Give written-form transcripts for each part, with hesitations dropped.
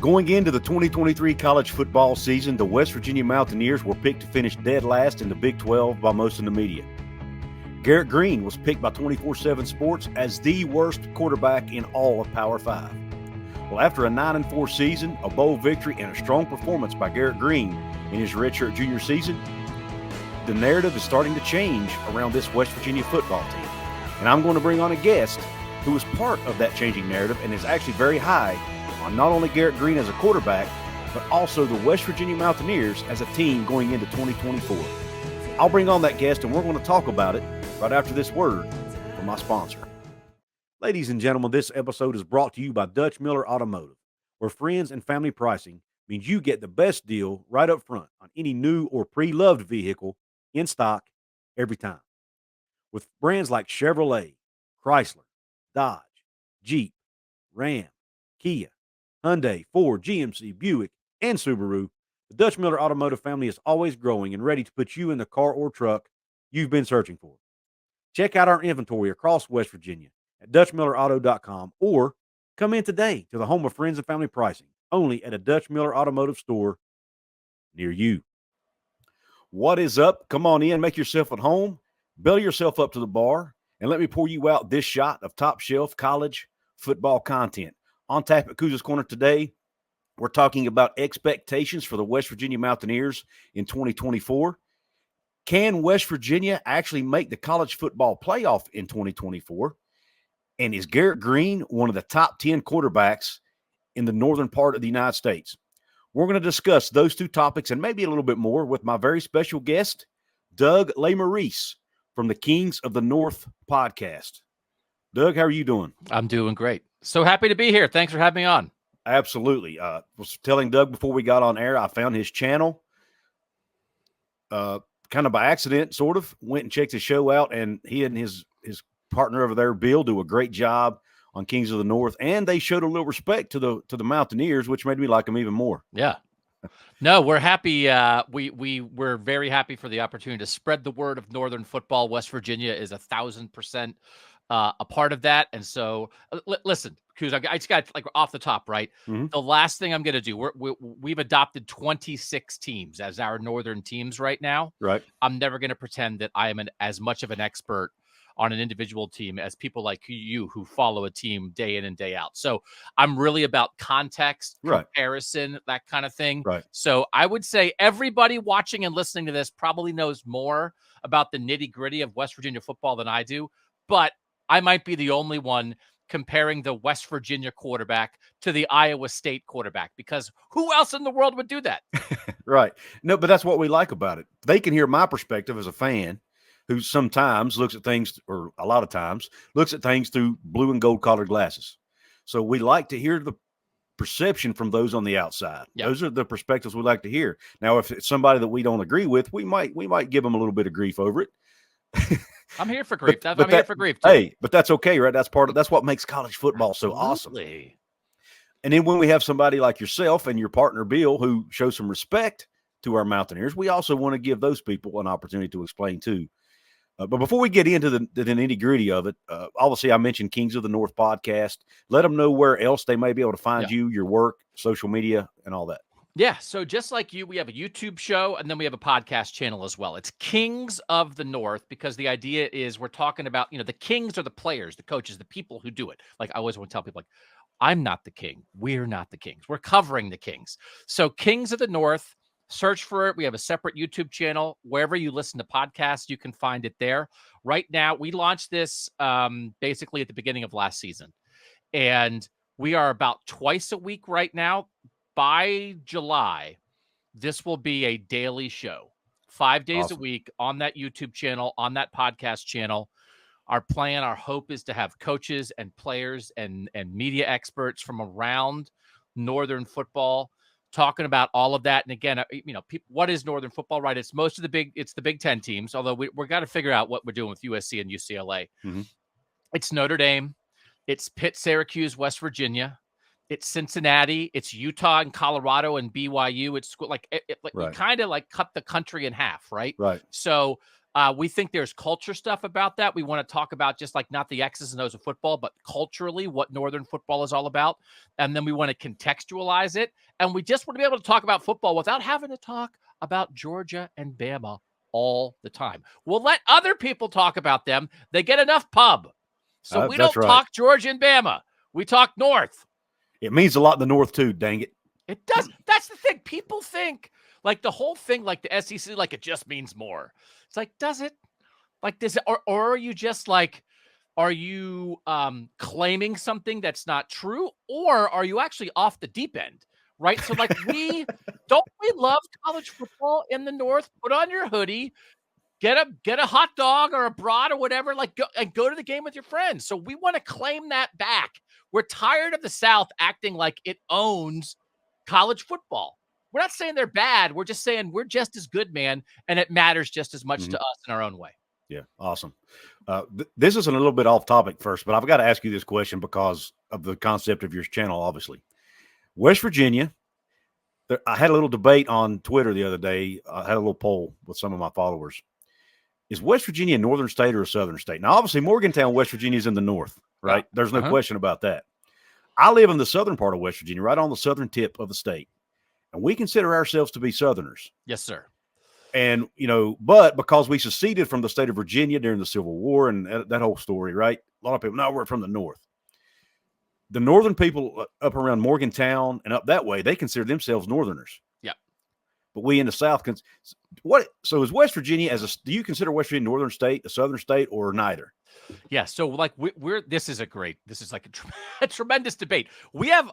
Going into the 2023 college football season, the West Virginia Mountaineers were picked to finish dead last in the Big 12 by most in the media. Garrett Greene was picked by 24/7 Sports as the worst quarterback in all of Power 5. Well, after a 9-4 season, a bowl victory, and a strong performance by Garrett Greene in his redshirt junior season, the narrative is starting to change around this West Virginia football team. And I'm going to bring on a guest who is part of that changing narrative and is actually very high on not only Garrett Greene as a quarterback, but also the West Virginia Mountaineers as a team going into 2024. I'll bring on that guest, and we're going to talk about it right after this word from my sponsor. Ladies and gentlemen, this episode is brought to you by Dutch Miller Automotive, where friends and family pricing means you get the best deal right up front on any new or pre-loved vehicle in stock every time. With brands like Chevrolet, Chrysler, Dodge, Jeep, Ram, Kia, Hyundai, Ford, GMC, Buick, and Subaru, the Dutch Miller Automotive family is always growing and ready to put you in the car or truck you've been searching for. Check out our inventory across West Virginia at DutchMillerAuto.com or come in today to the home of friends and family pricing, only at a Dutch Miller Automotive store near you. What is up? Come on in, make yourself at home, belly yourself up to the bar, and let me pour you out this shot of top shelf college football content. On tap at Couz's Corner today, we're talking about expectations for the West Virginia Mountaineers in 2024. Can West Virginia actually make the college football playoff in 2024? And is Garrett Greene one of the top 10 quarterbacks in the northern part of the United States? We're going to discuss those two topics and maybe a little bit more with my very special guest, Doug Lesmerises from the Kings of the North podcast. Doug, how are you doing? I'm doing great. So happy to be here. Thanks for having me on. Absolutely. Was telling Doug before we got on air, I found his channel kind of by accident, sort of. Went and checked his show out, and he and his partner over there, Bill, do a great job on Kings of the North, and they showed a little respect to the Mountaineers, which made me like them even more. Yeah. No, we're happy. We're very happy for the opportunity to spread the word of Northern football. West Virginia is 1,000% a part of that. And so, listen, Couz, I just got like off the top, right? Mm-hmm. The last thing I'm going to do, we've adopted 26 teams as our Northern teams right now. Right. I'm never going to pretend that I am as much of an expert on an individual team as people like you who follow a team day in and day out. So I'm really about context, comparison, that kind of thing. Right. So I would say everybody watching and listening to this probably knows more about the nitty-gritty of West Virginia football than I do, but I might be the only one comparing the West Virginia quarterback to the Iowa State quarterback, because who else in the world would do that? Right. No, but that's what we like about it. They can hear my perspective as a fan who sometimes looks at things, or a lot of times looks at things through blue and gold colored glasses. So we like to hear the perception from those on the outside. Yep. Those are the perspectives we like to hear. Now, if it's somebody that we don't agree with, we might give them a little bit of grief over it. I'm here for grief. I'm here for grief too. Hey, but that's okay, right? That's what makes college football so awesome. And then when we have somebody like yourself and your partner Bill who shows some respect to our Mountaineers, we also want to give those people an opportunity to explain too. But before we get into the nitty-gritty of it, obviously I mentioned Kings of the North podcast. Let them know where else they may be able to find you, your work, social media, and all that. Yeah, so just like you, we have a YouTube show, and then we have a podcast channel as well. It's Kings of the North, because the idea is we're talking about, the Kings are the players, the coaches, the people who do it. Like I always want to tell people, like, I'm not the king. We're not the Kings. We're covering the Kings. So Kings of the North, search for it. We have a separate YouTube channel. Wherever you listen to podcasts, you can find it there. Right now, we launched this basically at the beginning of last season. And we are about twice a week right now. By July, this will be a daily show, 5 days a week on that YouTube channel, on that podcast channel. Our plan, our hope is to have coaches and players and media experts from around Northern football talking about all of that. And again, what is Northern football, right? It's the Big Ten teams, although we're got to figure out what we're doing with USC and UCLA. Mm-hmm. It's Notre Dame. It's Pitt, Syracuse, West Virginia. It's Cincinnati, it's Utah and Colorado and BYU. It's like you kind of like cut the country in half, right? Right. So We think there's culture stuff about that. We want to talk about just like not the X's and O's of football, but culturally what Northern football is all about. And then we want to contextualize it. And we just want to be able to talk about football without having to talk about Georgia and Bama all the time. We'll let other people talk about them. They get enough pub. So we don't talk Georgia and Bama. We talk North. It means a lot in the North too, dang it. It does. That's the thing. People think like the whole thing, like the SEC, like it just means more. It's like, does it? Like, does it? Or are you just like, are you claiming something that's not true? Or are you actually off the deep end? Right. So like we love college football in the North. Put on your hoodie, get a hot dog or a brat or whatever, like go to the game with your friends. So we want to claim that back. We're tired of the South acting like it owns college football. We're not saying they're bad. We're just saying we're just as good, man. And it matters just as much to us in our own way. Yeah. Awesome. This is a little bit off topic first, but I've got to ask you this question because of the concept of your channel, obviously. West Virginia, I had a little debate on Twitter the other day. I had a little poll with some of my followers. Is West Virginia a northern state or a southern state? Now, obviously, Morgantown, West Virginia is in the north, right? There's no question about that. I live in the southern part of West Virginia, right on the southern tip of the state. And we consider ourselves to be Southerners. Yes, sir. And, but because we seceded from the state of Virginia during the Civil War and that whole story, right? A lot of people, no, we're from the north. The northern people up around Morgantown and up that way, they consider themselves Northerners. Yeah. But we in the South, so is West Virginia do you consider West Virginia a northern state, a southern state, or neither? Yeah, so like this is like a tremendous debate. We have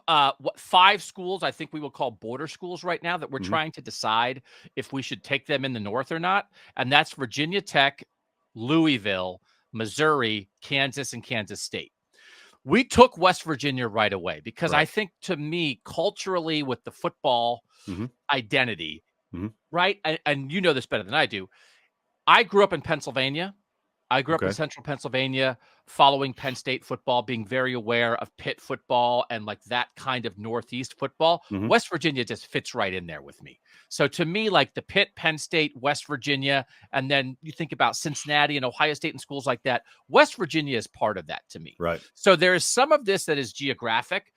5 schools I think we will call border schools right now that we're trying to decide if we should take them in the north or not, and that's Virginia Tech, Louisville, Missouri, Kansas, and Kansas State. We took West Virginia right away because I think, to me, culturally with the football identity, right? And you know this better than I do. I grew up in Pennsylvania. I grew up in central Pennsylvania, following Penn State football, being very aware of Pitt football and like that kind of Northeast football. West Virginia just fits right in there with me. So to me, like the Pitt, Penn State, West Virginia, and then you think about Cincinnati and Ohio State and schools like that, West Virginia is part of that to me. Right. So there is some of this that is geographic.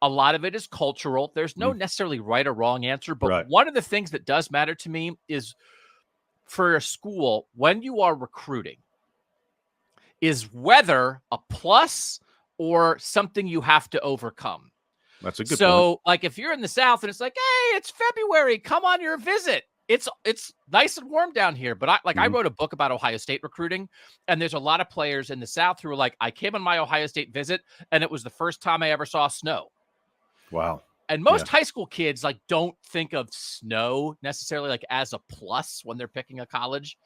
A lot of it is cultural. There's no necessarily right or wrong answer. But one of the things that does matter to me is for a school, when you are recruiting, is whether a plus or something you have to overcome. That's a good point. So, like, if you're in the South and it's like, hey, it's February, come on your visit. It's nice and warm down here. But I wrote a book about Ohio State recruiting, and there's a lot of players in the South who are like, I came on my Ohio State visit, and it was the first time I ever saw snow. Wow. And most high school kids like don't think of snow necessarily like as a plus when they're picking a college.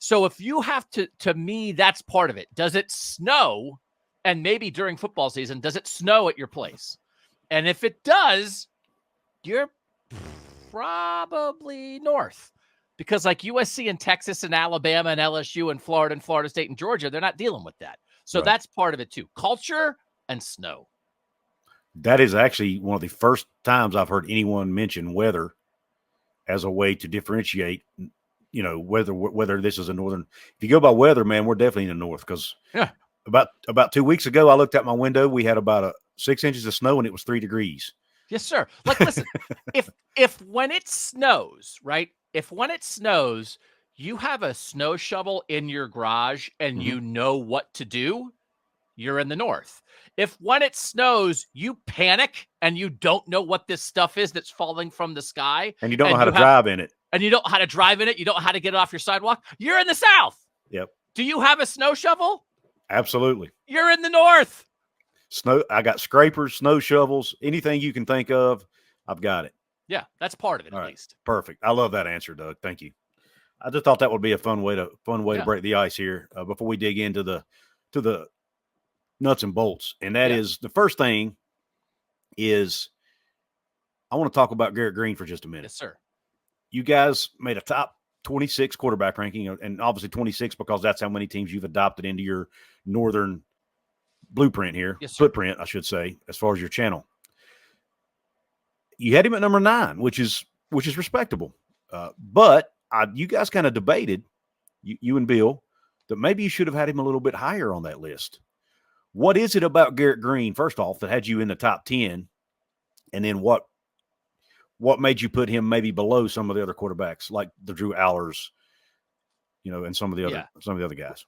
So if you have to me, that's part of it. Does it snow? And maybe during football season, does it snow at your place? And if it does, you're probably north, because like USC and Texas and Alabama and LSU and Florida State and Georgia, they're not dealing with that. So that's part of it too. Culture and snow. That is actually one of the first times I've heard anyone mention weather as a way to differentiate, whether this is a northern. If you go by weather, man, we're definitely in the north, because about 2 weeks ago, I looked out my window. We had about 6 inches of snow, and it was 3 degrees. Yes, sir. Like, listen, if when it snows, right? If when it snows, you have a snow shovel in your garage and you know what to do, you're in the north. If when it snows, you panic and you don't know what this stuff is that's falling from the sky, and you don't know how to drive in it, and you don't know how to drive in it, you don't know how to get it off your sidewalk, you're in the South. Yep. Do you have a snow shovel? Absolutely. You're in the north. Snow. I got scrapers, snow shovels, anything you can think of, I've got it. Yeah, that's part of it, All at right. least. Perfect. I love that answer, Doug. Thank you. I just thought that would be a fun way to break the ice here before we dig into the nuts and bolts. And that is, the first thing is, I want to talk about Garrett Greene for just a minute. Yes, sir. You guys made a top 26 quarterback ranking, and obviously 26 because that's how many teams you've adopted into your northern blueprint here. Yes, sir. Footprint, I should say, as far as your channel. You had him at number 9, which is respectable. But you guys kind of debated you and Bill, that maybe you should have had him a little bit higher on that list. What is it about Garrett Greene, first off, that had you in the top 10? And then what made you put him maybe below some of the other quarterbacks, like the Drew Allars, and some of the other guys?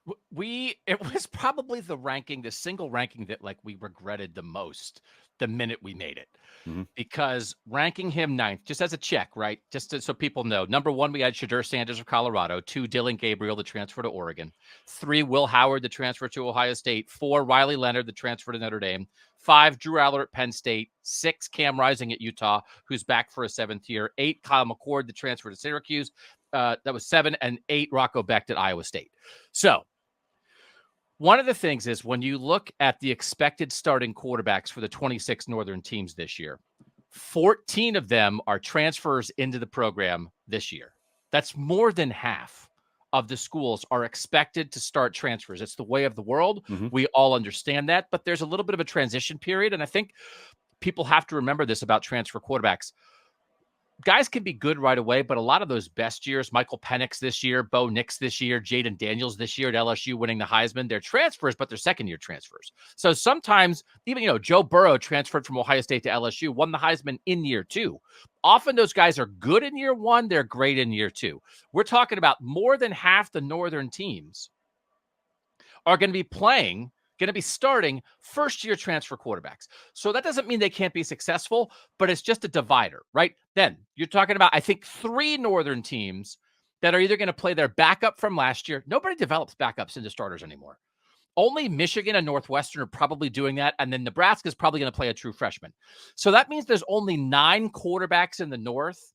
It was probably the single ranking that like we regretted the most the minute we made it. Mm-hmm. Because ranking him 9th, just as a check, right? So people know. Number 1, we had Shedeur Sanders of Colorado. 2, Dylan Gabriel, the transfer to Oregon. 3, Will Howard, the transfer to Ohio State. 4, Riley Leonard, the transfer to Notre Dame. 5, Drew Allar at Penn State. 6, Cam Rising at Utah, who's back for a 7th year. 8, Kyle McCord, the transfer to Syracuse. That was 7, and 8, Rocco Becht at Iowa State. So one of the things is when you look at the expected starting quarterbacks for the 26 Northern teams this year, 14 of them are transfers into the program this year. That's more than half of the schools are expected to start transfers. It's the way of the world. Mm-hmm. We all understand that, but there's a little bit of a transition period. And I think people have to remember this about transfer quarterbacks. Guys can be good right away, but a lot of those best years, Michael Penix this year, Bo Nix this year, Jaden Daniels this year at LSU winning the Heisman, they're transfers, but they're second-year transfers. So sometimes, even, Joe Burrow transferred from Ohio State to LSU, won the Heisman in year 2. Often those guys are good in year 1, they're great in year 2. We're talking about more than half the Northern teams are going to be starting first-year transfer quarterbacks. So that doesn't mean they can't be successful, but it's just a divider, right? Then you're talking about, I think, 3 Northern teams that are either going to play their backup from last year. Nobody develops backups into starters anymore. Only Michigan and Northwestern are probably doing that, and then Nebraska is probably going to play a true freshman. So that means there's only 9 quarterbacks in the North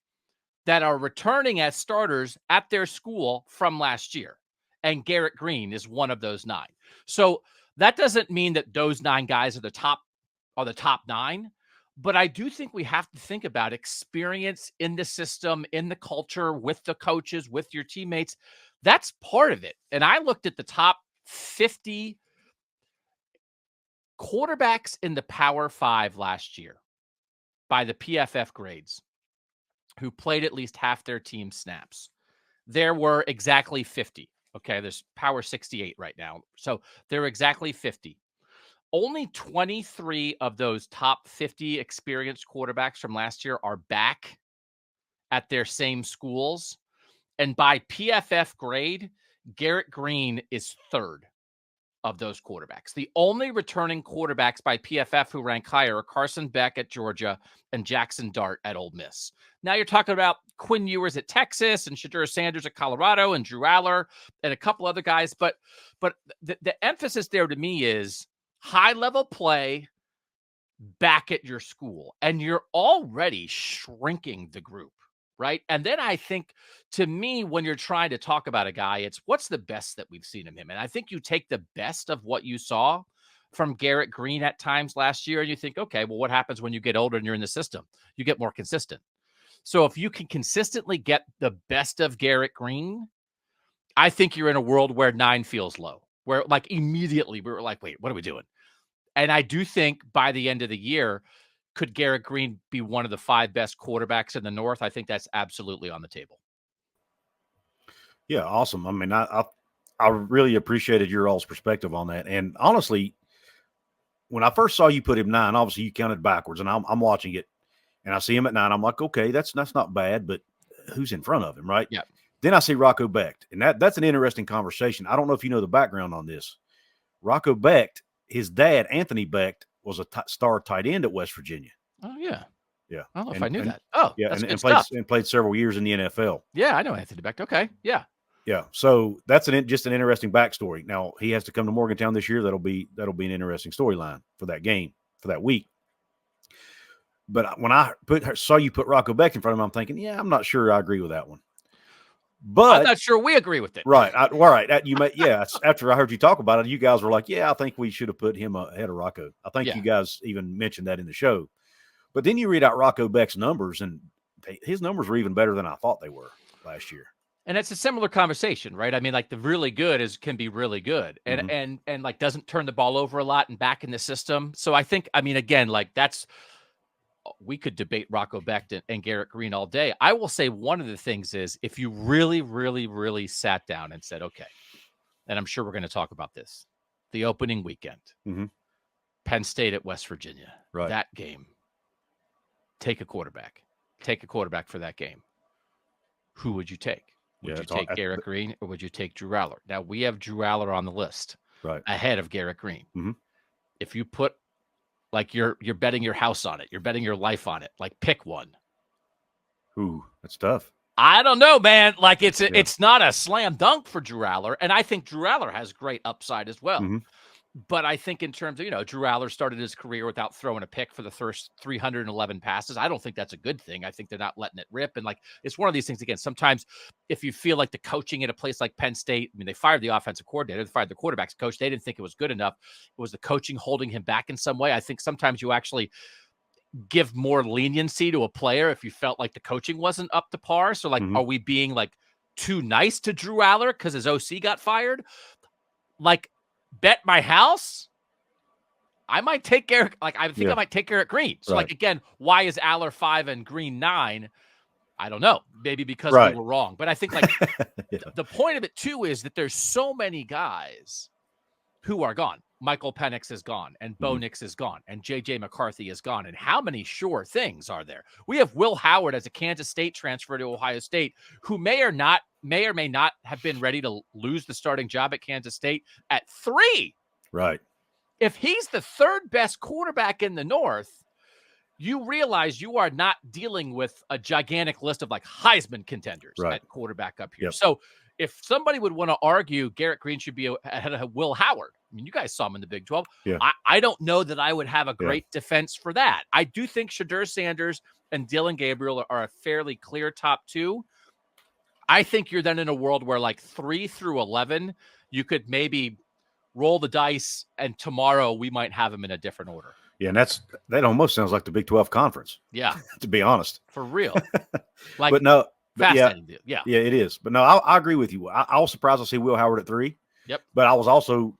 that are returning as starters at their school from last year, and Garrett Greene is one of those 9. So that doesn't mean that those 9 guys are the top 9, but I do think we have to think about experience in the system, in the culture, with the coaches, with your teammates. That's part of it. And I looked at the top 50 quarterbacks in the Power 5 last year by the PFF grades who played at least half their team snaps. There were exactly 50. Okay, there's Power 68 right now. So there are exactly 50. Only 23 of those top 50 experienced quarterbacks from last year are back at their same schools. And by PFF grade, Garrett Greene is 3rd of those quarterbacks. The only returning quarterbacks by PFF who rank higher are Carson Beck at Georgia and Jackson Dart at Ole Miss. Now you're talking about Quinn Ewers at Texas and Shedeur Sanders at Colorado and Drew Allar and a couple other guys. But the emphasis there to me is high-level play back at your school. And you're already shrinking the group, right? And then I think, to me, when you're trying to talk about a guy, it's what's the best that we've seen of him. And I think you take the best of what you saw from Garrett Greene at times last year, and you think, okay, well, what happens when you get older and you're in the system? You get more consistent. So if you can consistently get the best of Garrett Greene, I think you're in a world where 9 feels low, where like immediately we were like, wait, what are we doing? And I do think by the end of the year, could Garrett Greene be one of the 5 best quarterbacks in the North? I think that's absolutely on the table. Yeah, awesome. I mean, I really appreciated your all's perspective on that. And honestly, when I first saw you put him 9, obviously you counted backwards, and I'm watching it, and I see him at 9. I'm like, okay, that's not bad, but who's in front of him, right? Yeah. Then I see Rocco Becht, and that's an interesting conversation. I don't know if you know the background on this. Rocco Becht, his dad, Anthony Becht, was a star tight end at West Virginia. Oh, yeah. Yeah. I don't know if I knew that. Oh, yeah, that's and played several years in the NFL. Yeah, I know Anthony Becht. Okay, yeah. Yeah, so that's just an interesting backstory. Now, he has to come to Morgantown this year. That'll be an interesting storyline for that game, for that week. But when I saw you put Rocco Becht in front of him, I'm thinking, yeah, I'm not sure I agree with that one. But I'm not sure we agree with it. Right. All right. After I heard you talk about it, you guys were like, yeah, I think we should have put him ahead of Rocco. I think you guys even mentioned that in the show. But then you read out Rocco Becht's numbers, and his numbers were even better than I thought they were last year. And it's a similar conversation, right? I mean, like the really good can be really good and and like doesn't turn the ball over a lot and back in the system. So I think, I mean, again, like that's we could debate Rocco Becht and Garrett Greene all day. I will say one of the things is if you really, really, really sat down and said, okay, and I'm sure we're going to talk about this, the opening weekend, Penn State at West Virginia, that game, take a quarterback for that game. Who would you take? Would you take Garrett Greene or would you take Drew Allar? Now, we have Drew Allar on the list ahead of Garrett Greene. If you put, like, you're betting your house on it, you're betting your life on it, like, pick one. Ooh, that's tough. I don't know, man. Like, it's not a slam dunk for Drew Allar, and I think Drew Allar has great upside as well. But I think in terms of, Drew Allar started his career without throwing a pick for the first 311 passes. I don't think that's a good thing. I think they're not letting it rip. And, like, it's one of these things, again, sometimes if you feel like the coaching at a place like Penn State, I mean, they fired the offensive coordinator, they fired the quarterback's coach. They didn't think it was good enough. It was the coaching holding him back in some way. I think sometimes you actually give more leniency to a player if you felt like the coaching wasn't up to par. So, like, are we being, like, too nice to Drew Allar because his OC got fired? Like, bet my house, I might take Garrett. Like, I think I might take Garrett Greene. So, like, again, why is Allar 5 and Greene 9? I don't know. Maybe because we were wrong. But I think, like, the point of it, too, is that there's so many guys who are gone. Michael Penix is gone, and Bo Nix is gone, and J.J. McCarthy is gone. And how many sure things are there? We have Will Howard as a Kansas State transfer to Ohio State, who may or may not have been ready to lose the starting job at Kansas State at 3. Right. If he's the third best quarterback in the North, you realize you are not dealing with a gigantic list of, like, Heisman contenders at quarterback up here. So if somebody would want to argue Garrett Greene should be ahead of Will Howard, I mean, you guys saw him in the Big 12. I don't know that I would have a great defense for that. I do think Shedeur Sanders and Dylan Gabriel are a fairly clear top 2. I think you're then in a world where, like, 3 through 11, you could maybe roll the dice, and tomorrow we might have them in a different order. Yeah, and that almost sounds like the Big 12 conference. Yeah. To be honest. For real. Like, but no. Fascinating. Yeah, it is. But no, I agree with you. I was surprised to see Will Howard at 3. Yep. But I was also,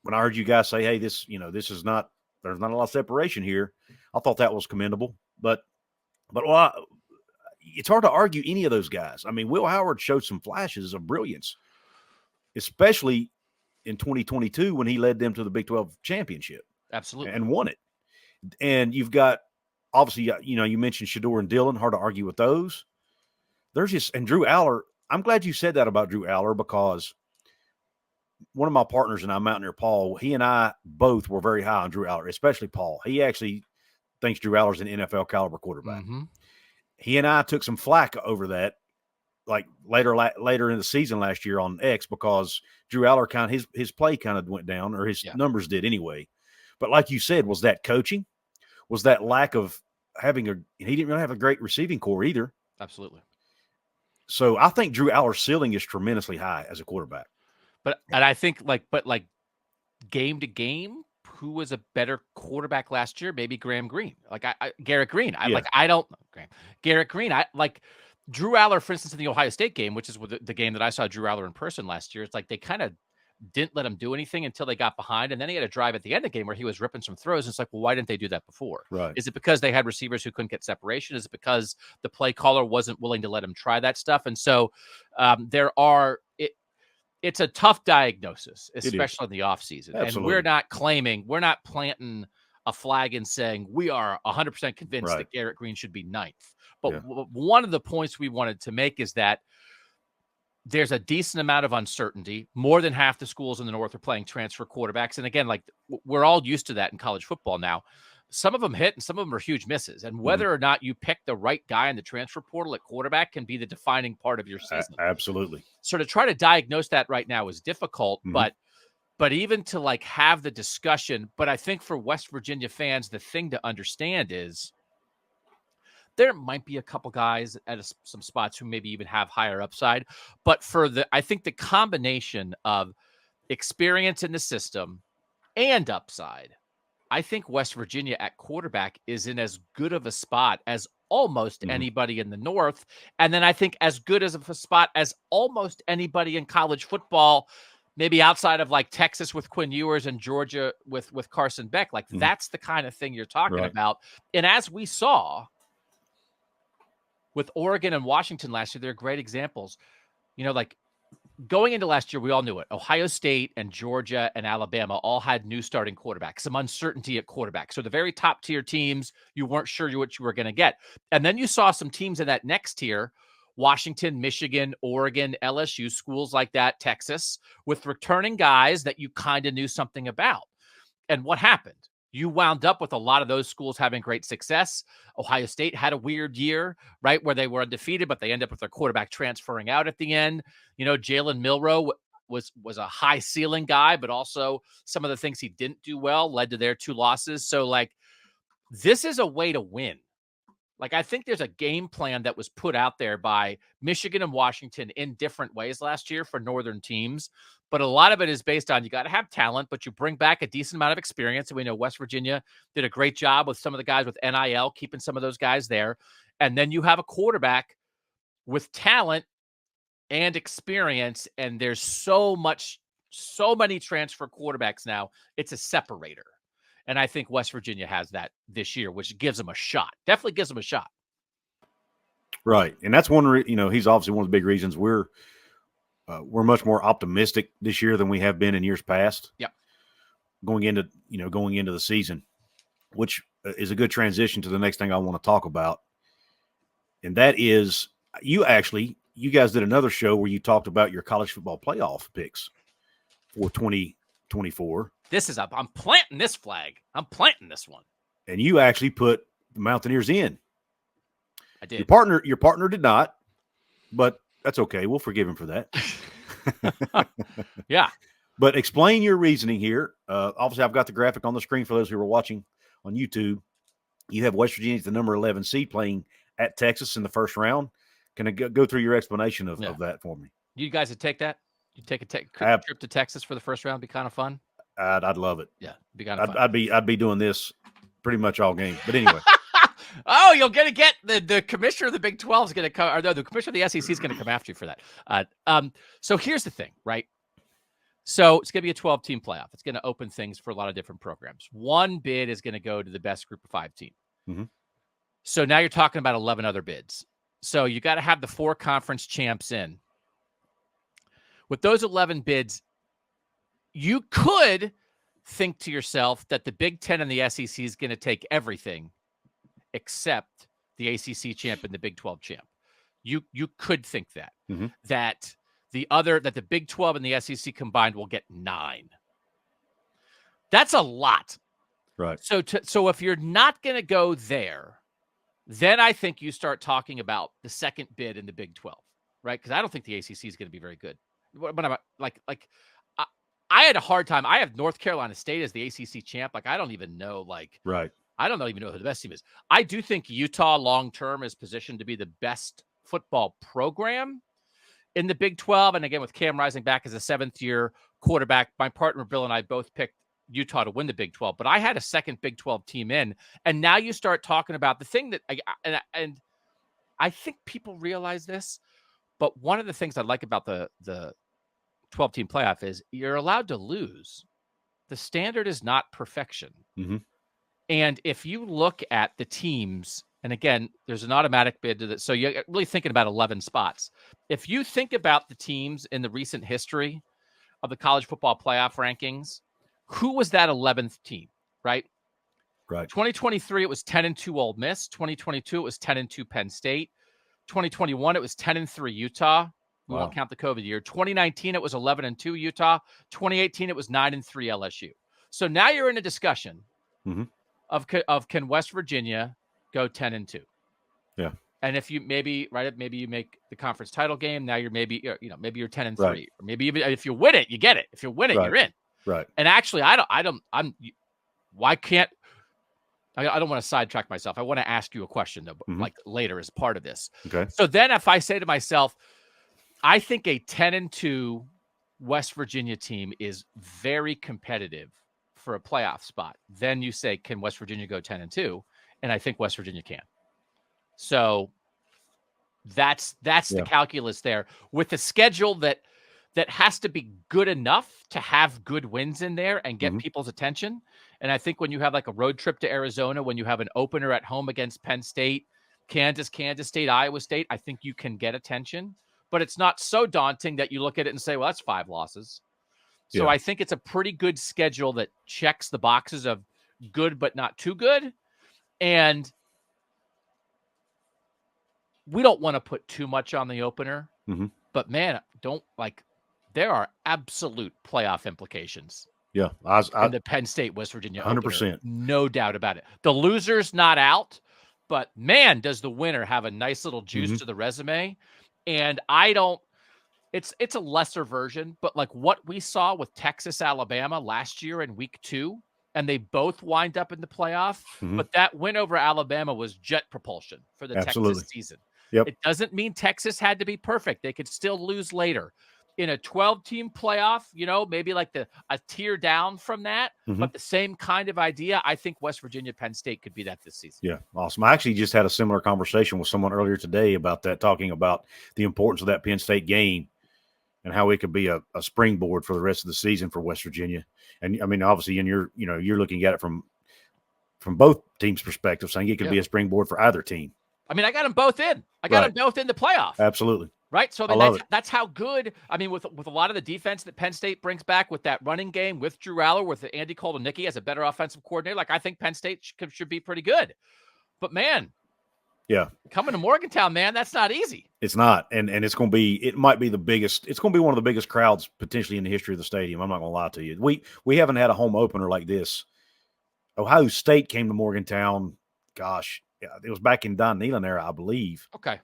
when I heard you guys say, hey, this is not, there's not a lot of separation here, I thought that was commendable. But it's hard to argue any of those guys. I mean, Will Howard showed some flashes of brilliance, especially in 2022 when he led them to the Big 12 championship. Absolutely. And won it. And you've got, obviously, you mentioned Shedeur and Dylan, hard to argue with those. And Drew Allar, I'm glad you said that about Drew Allar, because one of my partners and I, Mountaineer Paul, he and I both were very high on Drew Allar, especially Paul. He actually thinks Drew Allar's an NFL caliber quarterback. He and I took some flack over that, like later in the season last year on X, because Drew Allar his play kind of went down, or his numbers did anyway. But like you said, was that coaching? Was that lack of having he didn't really have a great receiving core either. Absolutely. So I think Drew Allar's ceiling is tremendously high as a quarterback. And I think, like, game to game, who was a better quarterback last year? Maybe Graham Greene. Like, Garrett Greene. Garrett Greene. I like Drew Allar, for instance, in the Ohio State game, which is the game that I saw Drew Allar in person last year. It's like they kind of didn't let him do anything until they got behind. And then he had a drive at the end of the game where he was ripping some throws. And it's like, well, why didn't they do that before? Right. Is it because they had receivers who couldn't get separation? Is it because the play caller wasn't willing to let him try that stuff? And so it's a tough diagnosis, especially in the offseason. And we're not planting a flag and saying we are 100% convinced that Garrett Greene should be 9th. But one of the points we wanted to make is that there's a decent amount of uncertainty. More than half the schools in the North are playing transfer quarterbacks. And again, like, we're all used to that in college football now. Some of them hit and some of them are huge misses. And whether or not you pick the right guy in the transfer portal at quarterback can be the defining part of your season. Absolutely. So to try to diagnose that right now is difficult, but even to, like, have the discussion. But I think for West Virginia fans, the thing to understand is there might be a couple guys at some spots who maybe even have higher upside. But I think the combination of experience in the system and upside, I think West Virginia at quarterback is in as good of a spot as almost anybody in the North. And then I think as good as of a spot as almost anybody in college football, maybe outside of like Texas with Quinn Ewers and Georgia with Carson Becht. Like that's the kind of thing you're talking about. And as we saw with Oregon and Washington last year, they're great examples. Like going into last year, we all knew it. Ohio State and Georgia and Alabama all had new starting quarterbacks, some uncertainty at quarterback. So the very top tier teams, you weren't sure what you were going to get. And then you saw some teams in that next tier, Washington, Michigan, Oregon, LSU, schools like that, Texas, with returning guys that you kind of knew something about. And what happened? You wound up with a lot of those schools having great success. Ohio State had a weird year, right, where they were undefeated, but they ended up with their quarterback transferring out at the end. Jalen Milroe was a high ceiling guy, but also some of the things he didn't do well led to their 2 losses. So, like, this is a way to win. Like, I think there's a game plan that was put out there by Michigan and Washington in different ways last year for Northern teams. But a lot of it is based on you got to have talent, but you bring back a decent amount of experience. And we know West Virginia did a great job with some of the guys with NIL, keeping some of those guys there. And then you have a quarterback with talent and experience. And there's so many transfer quarterbacks now. It's a separator. And I think West Virginia has that this year, which gives them a shot. Definitely gives them a shot. Right. And that's one, he's obviously one of the big reasons we're much more optimistic this year than we have been in years past. Yep. Going into the season, which is a good transition to the next thing I want to talk about. And that is you guys did another show where you talked about your college football playoff picks for 2024. I'm planting this flag. I'm planting this one. And you actually put the Mountaineers in. I did. Your partner did not, but that's okay. We'll forgive him for that. Yeah. But explain your reasoning here. Obviously, I've got the graphic on the screen for those who are watching on YouTube. You have West Virginia, the number 11 seed, playing at Texas in the first round. Can I go through your explanation of that for me? You guys would take that? You take a trip to Texas for the first round? Be kind of fun. I'd love it. Yeah, be kind of fun. I'd be doing this pretty much all game. But anyway. Oh, you're going to get the commissioner of the Big 12 is going to come, or the commissioner of the SEC is going to come after you for that. So here's the thing, right? So it's going to be a 12-team playoff. It's going to open things for a lot of different programs. One bid is going to go to the best group of 5 team. Mm-hmm. So now you're talking about 11 other bids. So you got to have the 4 conference champs in. With those 11 bids, you could think to yourself that the Big 10 and the SEC is going to take everything except the ACC champ and the Big 12 champ. You could think that. Mm-hmm. That the Big 12 and the SEC combined will get 9. That's a lot. Right. So if you're not going to go there, then I think you start talking about the second bid in the Big 12, right? Because I don't think the ACC is going to be very good. But I'm I had a hard time. I have North Carolina State as the ACC champ. Like, I don't even know, right. I don't even know who the best team is. I do think Utah long-term is positioned to be the best football program in the Big 12. And again, with Cam Rising back as a 7th-year quarterback, my partner Bill and I both picked Utah to win the Big 12. But I had a second Big 12 team in. And now you start talking about the thing that and I think people realize this. But one of the things I like about the 12-team playoff is you're allowed to lose. The standard is not perfection. Mm-hmm. And if you look at the teams, and again, there's an automatic bid to that. So you're really thinking about 11 spots. If you think about the teams in the recent history of the college football playoff rankings, who was that 11th team, right? Right. 2023, it was 10-2 Ole Miss. 2022, it was 10-2 Penn State. 2021, it was 10-3 Utah. We won't count the COVID year. 2019, it was 11-2 Utah. 2018, it was 9-3 LSU. So now you're in a discussion of can West Virginia go 10-2? Yeah. And if you maybe you make the conference title game, now you're maybe you're 10-3, right. Or maybe even if you win it, you get it. If you win it, right. you're in. Right. And actually, I don't want to sidetrack myself. I want to ask you a question though, like later as part of this. Okay. So then if I say to myself, I think a 10-2 West Virginia team is very competitive for a playoff spot. Then you say, can West Virginia go 10-2? And I think West Virginia can. So that's the calculus there with the schedule that that has to be good enough to have good wins in there and get Mhm. people's attention. And I think when you have like a road trip to Arizona, when you have an opener at home against Penn State, Kansas State, Iowa State, I think you can get attention. But it's not so daunting that you look at it and say, well, that's 5 losses. So Yeah. I think it's a pretty good schedule that checks the boxes of good but not too good. And we don't want to put too much on the opener. Mhm. But man, there are absolute playoff implications Yeah. in the Penn State West Virginia opener. 100%. No doubt about it. The loser's not out, but man, does the winner have a nice little juice to the resume. And it's a lesser version, but like what we saw with Texas, Alabama last year in week 2, and they both wind up in the playoff. But that win over Alabama was jet propulsion for the Texas season. Yep. It doesn't mean Texas had to be perfect. They could still lose later. In a 12-team playoff, maybe like a tier down from that, but the same kind of idea. I think West Virginia, Penn State could be that this season. Yeah, awesome. I actually just had a similar conversation with someone earlier today about that, talking about the importance of that Penn State game and how it could be a springboard for the rest of the season for West Virginia. And I mean, obviously, and you're looking at it from both teams' perspective, saying it could be a springboard for either team. I mean, I got them both in. I got them both in the playoff. Absolutely. Right. So I mean, that's how good. I mean, with a lot of the defense that Penn State brings back with that running game, with Drew Allar, with Andy Koldenicki as a better offensive coordinator, like I think Penn State should be pretty good. But man, coming to Morgantown, man, that's not easy. It's not, and it's going to be. It might be the biggest. It's going to be one of the biggest crowds potentially in the history of the stadium. I'm not going to lie to you. We haven't had a home opener like this. Ohio State came to Morgantown. Gosh, it was back in Don Nehlen era, I believe. Okay.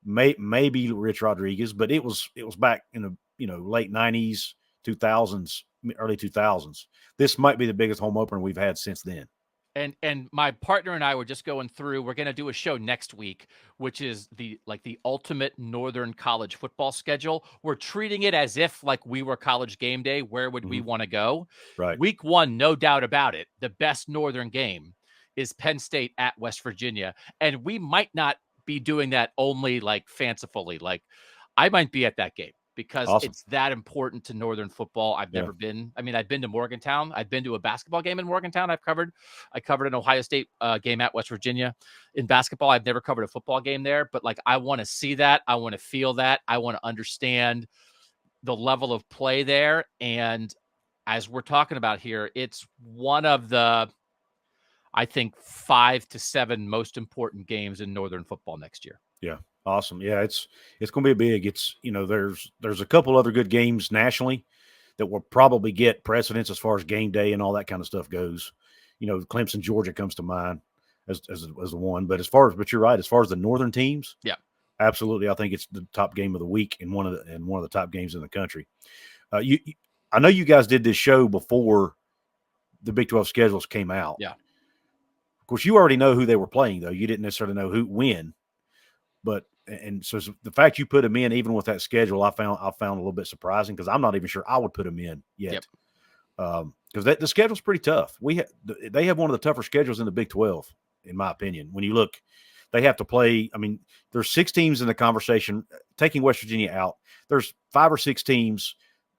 Maybe Rich Rodriguez, but it was back in the late 90s, 2000s, early 2000s. This might be the biggest home opener we've had since then. And my partner and I were just going through. We're going to do a show next week, which is the ultimate Northern college football schedule. We're treating it as if like we were College Game Day. Where would we want to go? Right. Week 1, no doubt about it. The best Northern game is Penn State at West Virginia, and we might not be doing that only like fancifully. Like I might be at that game because it's that important to Northern football. I've never been. I mean, I've been to Morgantown. I've been to a basketball game in Morgantown. I covered an Ohio State game at West Virginia in basketball. I've never covered a football game there, but like I want to see that. I want to feel that. I want to understand the level of play there. And as we're talking about here, it's one of the, I think, 5 to 7 most important games in Northern football next year. Yeah. Awesome. Yeah, it's going to be big. It's, there's a couple other good games nationally that will probably get precedence as far as game day and all that kind of stuff goes. Clemson, Georgia comes to mind as the one, but you're right. As far as the Northern teams, yeah, absolutely. I think it's the top game of the week and one of the top games in the country. I know you guys did this show before the Big 12 schedules came out. Yeah. Of course, you already know who they were playing, though. You didn't necessarily know when, but so the fact you put them in, even with that schedule, I found a little bit surprising because I'm not even sure I would put them in yet. Because the schedule's pretty tough. They have one of the tougher schedules in the Big 12, in my opinion. When you look, they have to play. I mean, there's 6 teams in the conversation. Taking West Virginia out, there's 5 or 6 teams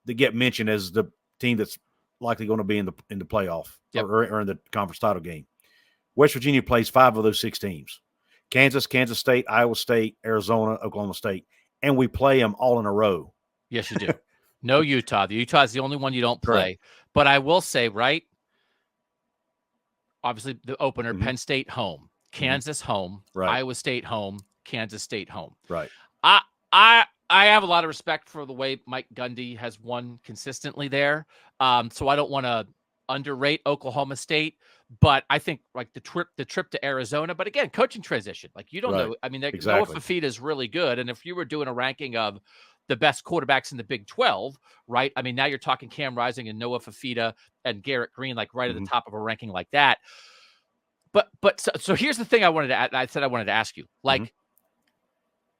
that get mentioned as the team that's likely going to be in the playoff or in the conference title game. West Virginia plays 5 of those 6 teams: Kansas State, Iowa State, Arizona, Oklahoma State, and we play them all in a row. Yes, you do. No Utah. The Utah is the only one you don't play. Right. But I will say, right, obviously the opener, Penn State home, Kansas home, Iowa State home, Kansas State home. Right. I have a lot of respect for the way Mike Gundy has won consistently there. So I don't want to underrate Oklahoma State, but I think like the trip to Arizona, but again, coaching transition, like you don't know. I mean, Noah Fafita is really good. And if you were doing a ranking of the best quarterbacks in the Big 12, right? I mean, now you're talking Cam Rising and Noah Fafita and Garrett Greene, like right at the top of a ranking like that. But so here's the thing I wanted to ask you, like,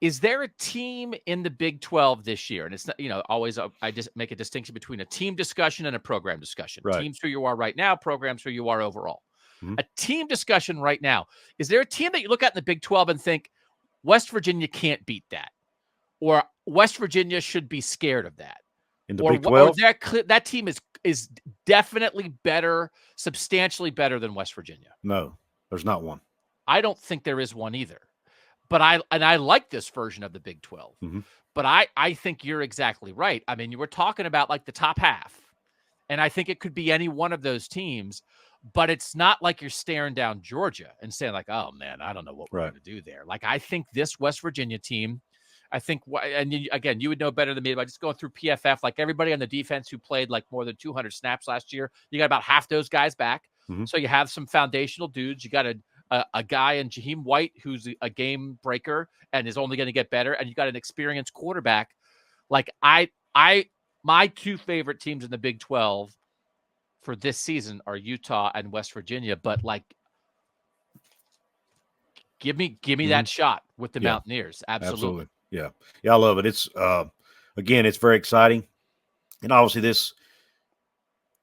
is there a team in the Big 12 this year? And it's not, always I just make a distinction between a team discussion and a program discussion. Right. Teams who you are right now, programs who you are overall. A team discussion right now. Is there a team that you look at in the Big 12 and think West Virginia can't beat that? Or West Virginia should be scared of that? In the Big 12? That team is definitely better, substantially better than West Virginia. No, there's not one. I don't think there is one either. But I like this version of the Big 12. Mm-hmm. But I think you're exactly right. I mean, you were talking about like the top half, and I think it could be any one of those teams, but it's not like you're staring down Georgia and saying like, oh man, I don't know what we're going to do there. Like, I think this West Virginia team, again, you would know better than me, but just going through PFF, like everybody on the defense who played like more than 200 snaps last year, you got about half those guys back. Mm-hmm. So you have some foundational dudes. You got a guy in Jaheim White who's a game breaker and is only going to get better, and you got an experienced quarterback. Like my two favorite teams in the Big 12 for this season are Utah and West Virginia, but like give me that shot with the Mountaineers. Absolutely. Yeah, I love it. It's again, it's very exciting, and obviously this,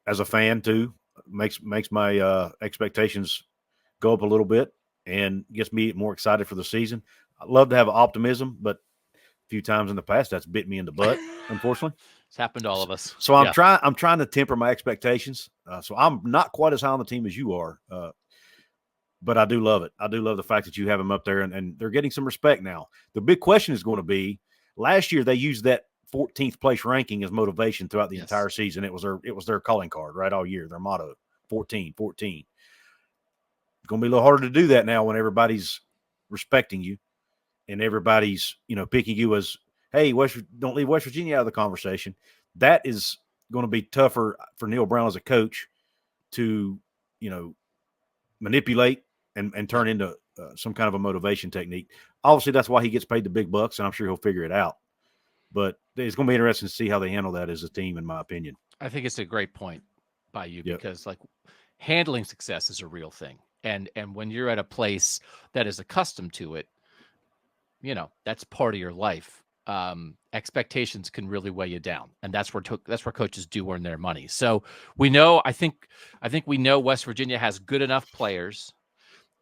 as a fan too, makes my expectations go up a little bit and gets me more excited for the season. I love to have optimism, but a few times in the past that's bit me in the butt, unfortunately. It's happened to all of us. So I'm trying to temper my expectations. So I'm not quite as high on the team as you are, but I do love it. I do love the fact that you have them up there, and they're getting some respect now. The big question is going to be, last year they used that 14th place ranking as motivation throughout the entire season. It was their calling card, right, all year, their motto, 14. It's going to be a little harder to do that now when everybody's respecting you and everybody's, picking you as, hey, don't leave West Virginia out of the conversation. That is going to be tougher for Neil Brown as a coach to, manipulate and turn into some kind of a motivation technique. Obviously, that's why he gets paid the big bucks, and I'm sure he'll figure it out. But it's going to be interesting to see how they handle that as a team, in my opinion. I think it's a great point by you because, like, handling success is a real thing. And when you're at a place that is accustomed to it, that's part of your life. Expectations can really weigh you down, and that's where coaches do earn their money. So I think we know West Virginia has good enough players,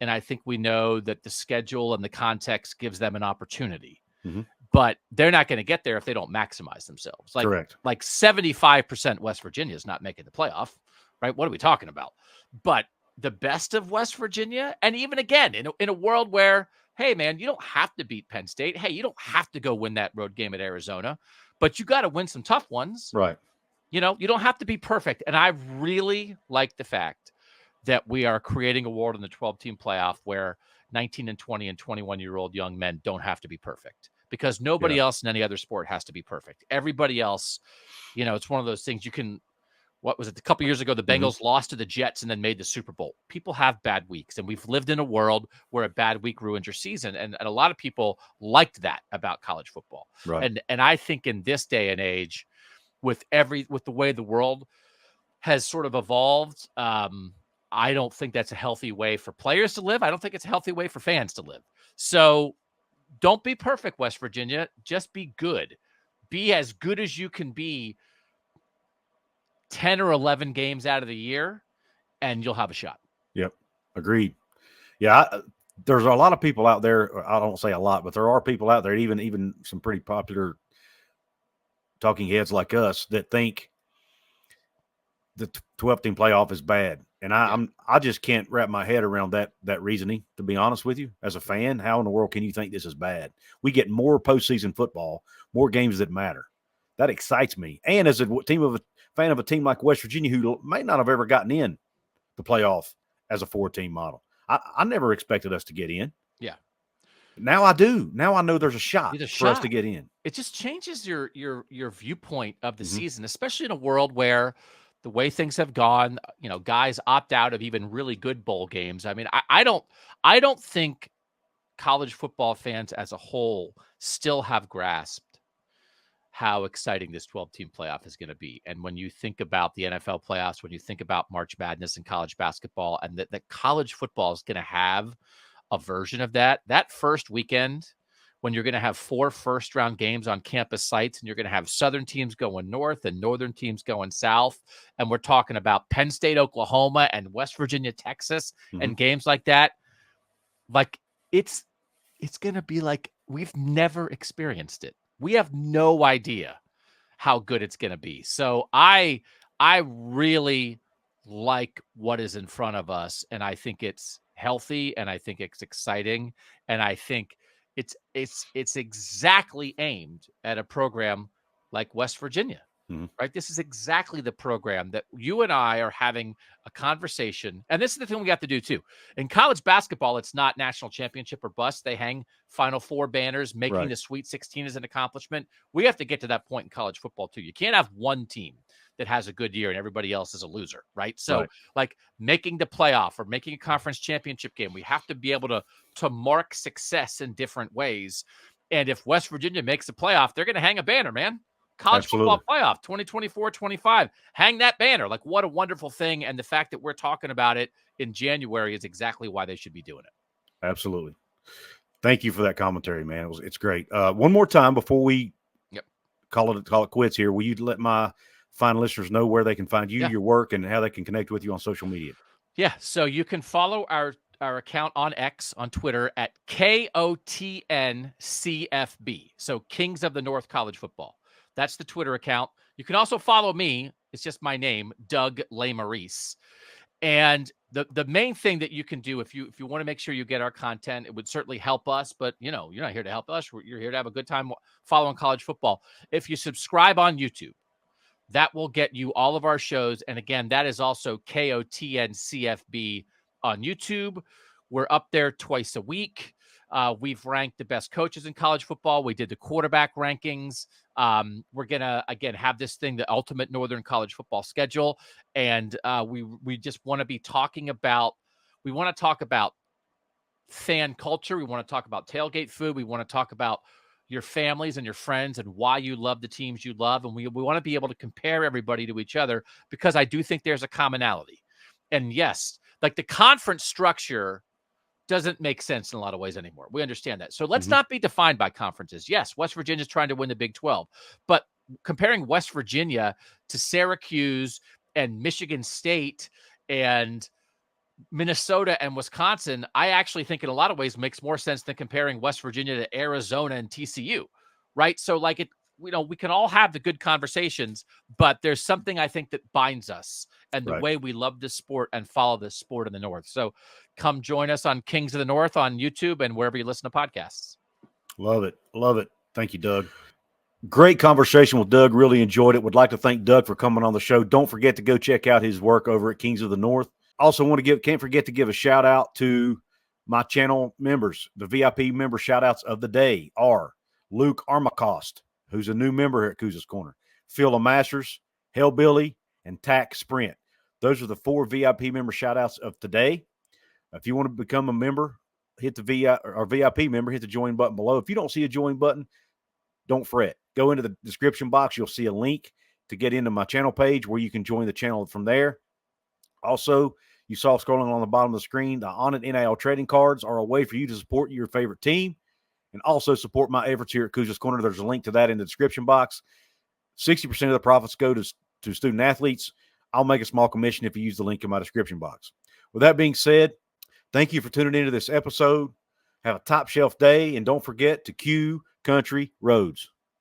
and I think we know that the schedule and the context gives them an opportunity. Mm-hmm. But they're not going to get there if they don't maximize themselves. Correct. Like 75% West Virginia is not making the playoff, right? What are we talking about? But the best of West Virginia, and even again, in a world where, hey, man, you don't have to beat Penn State. Hey, you don't have to go win that road game at Arizona, but you got to win some tough ones. Right. You don't have to be perfect. And I really like the fact that we are creating a world in the 12-team playoff where 19 and 20 and 21-year-old young men don't have to be perfect, because nobody else in any other sport has to be perfect. Everybody else, it's one of those things you can. What was it? A couple years ago, the Bengals lost to the Jets and then made the Super Bowl. People have bad weeks, and we've lived in a world where a bad week ruins your season. And a lot of people liked that about college football. Right. And I think in this day and age, with the way the world has sort of evolved, I don't think that's a healthy way for players to live. I don't think it's a healthy way for fans to live. So don't be perfect, West Virginia. Just be good. Be as good as you can be 10 or 11 games out of the year, and you'll have a shot. Yep. Agreed. Yeah. There's a lot of people out there. I don't say a lot, but there are people out there, even some pretty popular talking heads like us, that think the 12-team playoff is bad. And I just can't wrap my head around that reasoning, to be honest with you. As a fan, how in the world can you think this is bad? We get more postseason football, more games that matter. That excites me. And as a fan of a team like West Virginia, who may not have ever gotten in the playoff as a 4-team model, I never expected us to get in. Yeah. Now I do. Now I know there's a shot for us to get in. It just changes your viewpoint of the season, especially in a world where the way things have gone, guys opt out of even really good bowl games. I mean, I don't think college football fans as a whole still have grasped how exciting this 12-team playoff is going to be. And when you think about the NFL playoffs, when you think about March Madness and college basketball, and that college football is going to have a version of that first weekend, when you're going to have 4 first-round games on campus sites, and you're going to have Southern teams going north and Northern teams going south, and we're talking about Penn State, Oklahoma, and West Virginia, Texas, and games like that, like it's going to be like we've never experienced it. We have no idea how good it's going to be. So I really like what is in front of us, and I think it's healthy, and I think it's exciting, and I think it's exactly aimed at a program like West Virginia. Right? This is exactly the program that you and I are having a conversation. And this is the thing we have to do too. In college basketball, it's not national championship or bust. They hang Final Four banners. Making the Sweet 16 is an accomplishment. We have to get to that point in college football too. You can't have one team that has a good year and everybody else is a loser, right? So like making the playoff or making a conference championship game, we have to be able to mark success in different ways. And if West Virginia makes a playoff, they're going to hang a banner, man. College football playoff 2024-25. Hang that banner. Like, what a wonderful thing. And the fact that we're talking about it in January is exactly why they should be doing it. Absolutely. Thank you for that commentary, man. It's great. One more time before we call it quits here, will you let my fine listeners know where they can find you, your work, and how they can connect with you on social media? Yeah. So you can follow our account on X, on Twitter, at KOTNCFB. So Kings of the North College Football. That's the Twitter account. You can also follow me. It's just my name, Doug Lesmerises. And the main thing that you can do if you want to make sure you get our content, it would certainly help us. But, you're not here to help us. You're here to have a good time following college football. If you subscribe on YouTube, that will get you all of our shows. And again, that is also KOTNCFB on YouTube. We're up there twice a week. We've ranked the best coaches in college football. We did the quarterback rankings. We're going to, again, have this thing, the ultimate Northern college football schedule. And we just want to be talking about, we want to talk about fan culture. We want to talk about tailgate food. We want to talk about your families and your friends and why you love the teams you love. And we want to be able to compare everybody to each other, because I do think there's a commonality. And yes, like the conference structure doesn't make sense in a lot of ways anymore. We understand that. So let's not be defined by conferences. Yes, West Virginia is trying to win the Big 12, but comparing West Virginia to Syracuse and Michigan State and Minnesota and Wisconsin, I actually think in a lot of ways makes more sense than comparing West Virginia to Arizona and TCU, right? So like we can all have the good conversations, but there's something I think that binds us and the way we love this sport and follow this sport in the North. So come join us on Kings of the North on YouTube and wherever you listen to podcasts. Love it. Love it. Thank you, Doug. Great conversation with Doug. Really enjoyed it. Would like to thank Doug for coming on the show. Don't forget to go check out his work over at Kings of the North. Also can't forget to give a shout out to my channel members. The VIP member shout outs of the day are Luke Armacost, who's a new member here at Couz's Corner, Phil Masters, Hellbilly, and Tack Sprint. Those are the 4 VIP member shout outs of today. If you want to become a member, hit the VIP member, hit the join button below. If you don't see a join button, don't fret. Go into the description box. You'll see a link to get into my channel page where you can join the channel from there. Also, you saw scrolling on the bottom of the screen, the ONIT NIL trading cards are a way for you to support your favorite team and also support my efforts here at Couz's Corner. There's a link to that in the description box. 60% of the profits go to student athletes. I'll make a small commission if you use the link in my description box. With that being said, thank you for tuning into this episode. Have a top shelf day, and don't forget to cue country roads.